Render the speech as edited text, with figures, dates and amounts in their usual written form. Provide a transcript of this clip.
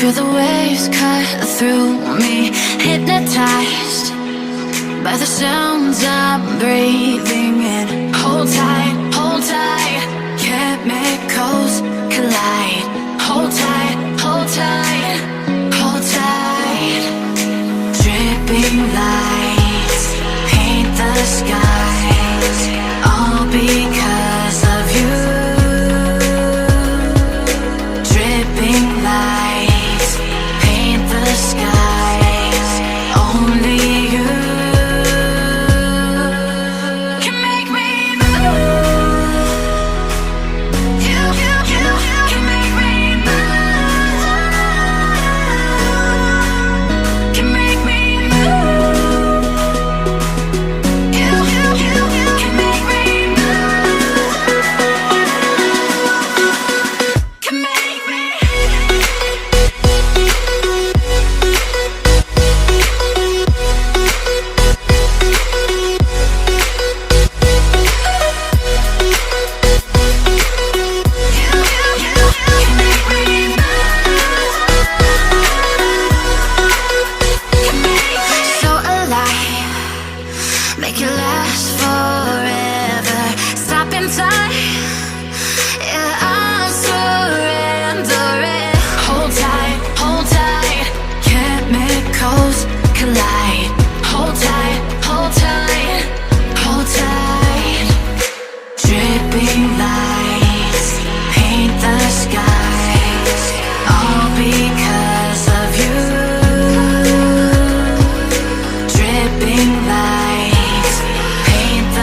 Feel the waves cut through me, hypnotized by the sounds I'm breathing in. Hold tight, chemicals collide. Hold tight, hold tight, hold tight. Dripping lights paint the skies, all because of you. Dripping lights paint the skies, only you can make me move. You can make me move. Can make me move. You can make me move. Can make me. So alive, make it last forever. Stop in time, yeah, I'm surrendering. Hold tight, chemicals collide. Hold tight, hold tight, hold tight. Dripping lights paint the skies, all because of you. Dripping lights